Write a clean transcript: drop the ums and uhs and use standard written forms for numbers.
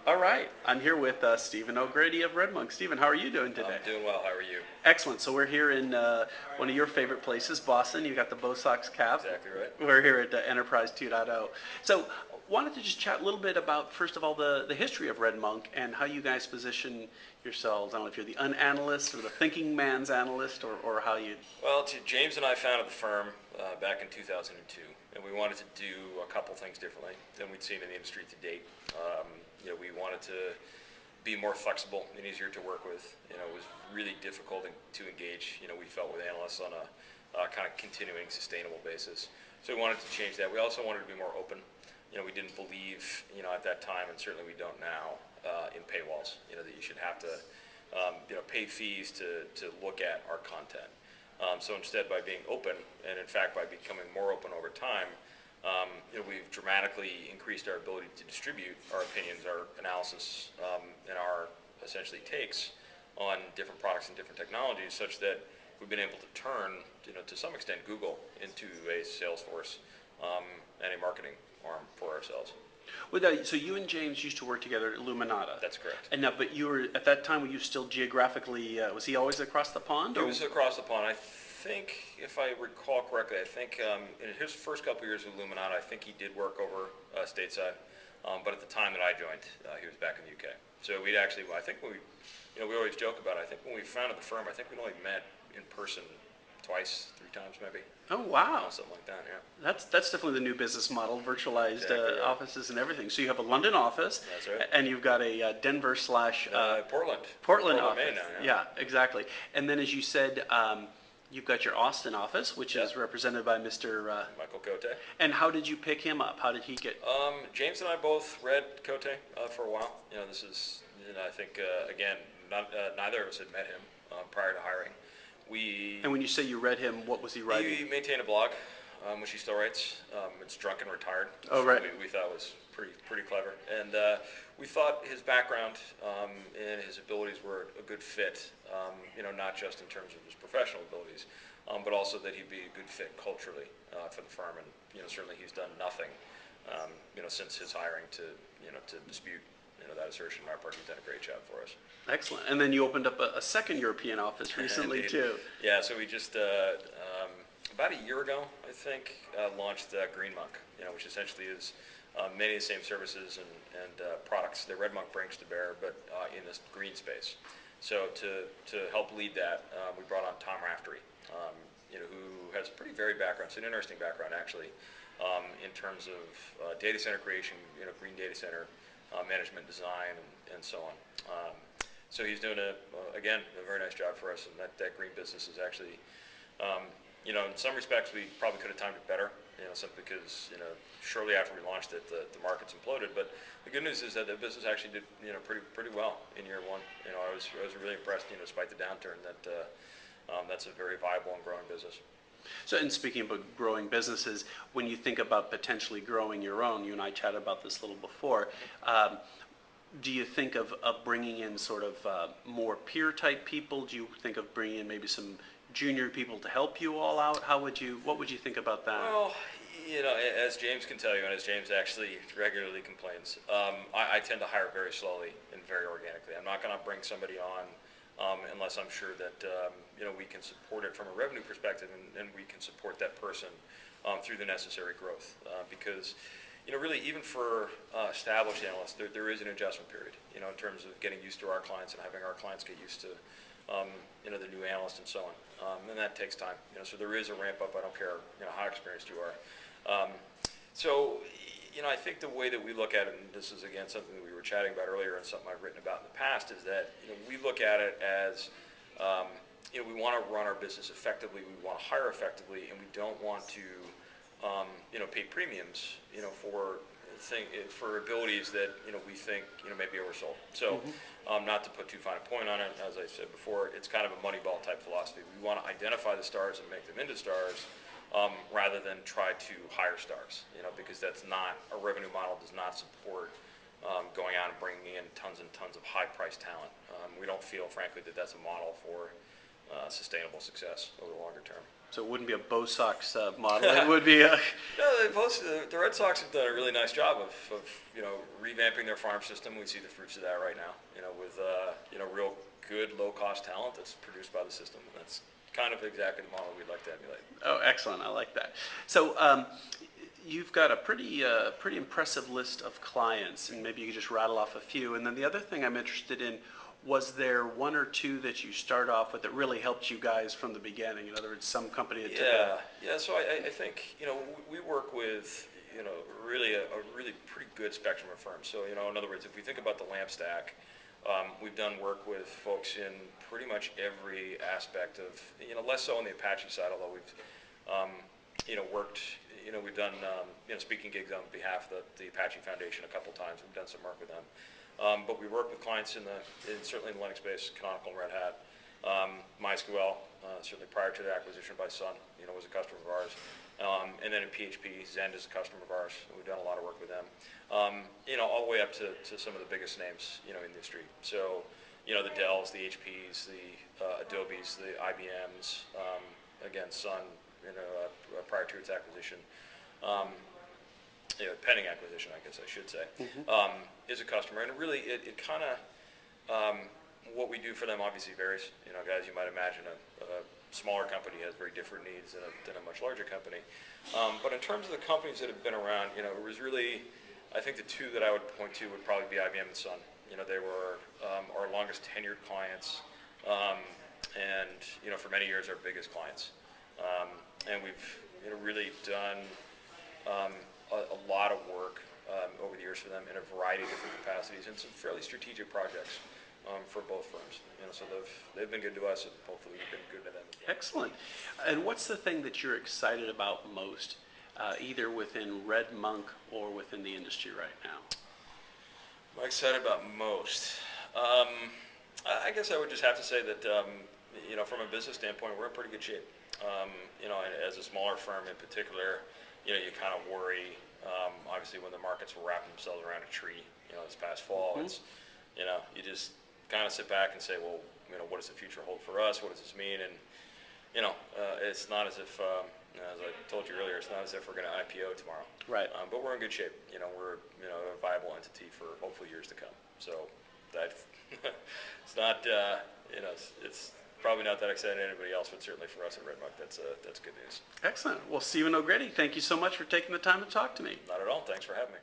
All right, I'm here with Stephen O'Grady of Red Monk. Stephen, how are you doing today? I'm doing well. How are you? Excellent. So we're here in one of your favorite places, Boston. You got the Bo Sox cap. Exactly right. We're here at Enterprise 2.0. So wanted to just chat a little bit about, first of all, the history of Red Monk and how you guys position yourselves. I don't know if you're the unanalyst or the thinking man's analyst or how you... Well, James and I founded the firm back in 2002, and we wanted to do a couple things differently than we'd seen in the industry to date. We wanted to be more flexible and easier to work with. It was really difficult to engage, we felt, with analysts on a kind of continuing, sustainable basis. So we wanted to change that. We also wanted to be more open. We didn't believe, at that time, and certainly we don't now, in paywalls, that you should have to, pay fees to look at our content. So instead, by being open, and in fact by becoming more open over time, we've dramatically increased our ability to distribute our opinions, our analysis, and our essentially takes on different products and different technologies, such that we've been able to turn, to some extent, Google into a sales force and a marketing arm for ourselves. Well, so you and James used to work together at Lumina. That's correct. And now, but you were, at that time, were you still geographically, was he always across the pond? He was across the pond. I think, if I recall correctly, in his first couple of years with Lumina, I think he did work over stateside. But at the time that I joined, he was back in the UK. So we'd actually, I think we always joke about it. I think when we founded the firm, I think we'd only met in person twice, 3 times maybe. Oh, wow. Something like that, yeah. That's definitely the new business model, virtualized Exactly right. offices and everything. So you have a London office. That's right. And you've got a Denver slash... Portland office. Maine now, yeah, exactly. And then, as you said, you've got your Austin office, which is represented by Mr. Michael Cote. And how did you pick him up? How did he get... James and I both read Cote for a while. This is, I think, again, neither of us had met him prior to hiring. And when you say you read him, what was he writing? He maintained a blog, which he still writes. It's Drunk and Retired. Oh, right. We thought was pretty clever. And we thought his background and his abilities were a good fit, not just in terms of his professional abilities, but also that he'd be a good fit culturally for the firm. And certainly he's done nothing, since his hiring to dispute that assertion on our part. He's done a great job for us. Excellent. And then you opened up a second European office recently too. Yeah. So we just about a year ago, I think, launched Green Monk, which essentially is many of the same services and products that Red Monk brings to bear, but in this green space. So to help lead that, we brought on Tom Raftery, who has a pretty varied background. It's an interesting background, actually, in terms of data center creation, green data center management, design, and so on. So he's doing again, a very nice job for us, and that green business is actually, in some respects, we probably could have timed it better, simply because, shortly after we launched it, the markets imploded. But the good news is that the business actually did, pretty well in year one. I was really impressed, despite the downturn, that that's a very viable and growing business. So, and speaking about growing businesses, when you think about potentially growing your own, you and I chatted about this a little before, do you think of bringing in sort of more peer-type people? Do you think of bringing in maybe some junior people to help you all out? What would you think about that? Well, as James can tell you, and as James actually regularly complains, I tend to hire very slowly and very organically. I'm not going to bring somebody on unless I'm sure that we can support it from a revenue perspective, and we can support that person through the necessary growth. Because really, even for established analysts, there is an adjustment period, in terms of getting used to our clients and having our clients get used to the new analyst and so on, and that takes time. So there is a ramp up. I don't care how experienced you are. So I think the way that we look at it, and this is again something that we were chatting about earlier and something I've written about in the past, is that we look at it as we want to run our business effectively, we want to hire effectively, and we don't want to pay premiums for abilities that we think may be oversold. So not to put too fine a point on it, as I said before, it's kind of a Moneyball type philosophy. We want to identify the stars and make them into stars, rather than try to hire stars, because that's not, a revenue model does not support going out and bringing in tons and tons of high-priced talent. We don't feel, frankly, that that's a model for sustainable success over the longer term. So it wouldn't be a Bo Sox model. It would be a No, the Red Sox have done a really nice job of revamping their farm system. We see the fruits of that right now. With real good low cost talent that's produced by the system. That's kind of exactly the model we'd like to emulate. Oh, excellent! I like that. So you've got a pretty impressive list of clients, and maybe you could just rattle off a few. And then the other thing I'm interested in. Was there one or two that you start off with that really helped you guys from the beginning? In other words, some company that took Yeah. So I think we work with really a really pretty good spectrum of firms. So in other words, if we think about the lamp stack, we've done work with folks in pretty much every aspect of less so on the Apache side, although we've worked. We've done speaking gigs on behalf of the Apache Foundation a couple times. We've done some work with them. But we work with clients certainly in the Linux space, Canonical and Red Hat. MySQL, certainly prior to the acquisition by Sun, was a customer of ours. And then in PHP, Zend is a customer of ours. We've done a lot of work with them. All the way up to some of the biggest names, in the industry. So, the Dells, the HPs, the Adobes, the IBMs, again, Sun, prior to its acquisition. Pending acquisition, I guess I should say, is a customer. And really, it kind of, what we do for them obviously varies. Guys, you might imagine a smaller company has very different needs than a much larger company. But in terms of the companies that have been around, it was really, I think the two that I would point to would probably be IBM and Sun. They were our longest tenured clients, and for many years our biggest clients. And we've really done a lot of work over the years for them in a variety of different capacities and some fairly strategic projects for both firms. So they've been good to us, and hopefully we've been good to them. Excellent. And what's the thing that you're excited about most, either within Red Monk or within the industry right now? What I'm excited about most? I guess I would just have to say that from a business standpoint, we're in pretty good shape. As a smaller firm in particular, you kind of worry, obviously, when the markets will wrap themselves around a tree. This past fall, it's you just kind of sit back and say, well, what does the future hold for us? What does this mean? And it's not as if, as I told you earlier, it's not as if we're going to IPO tomorrow. Right. But we're in good shape. We're a viable entity for hopefully years to come. So that it's not it's probably not that exciting to anybody else, but certainly for us at Red Monk, that's good news. Excellent. Well, Stephen O'Grady, thank you so much for taking the time to talk to me. Not at all. Thanks for having me.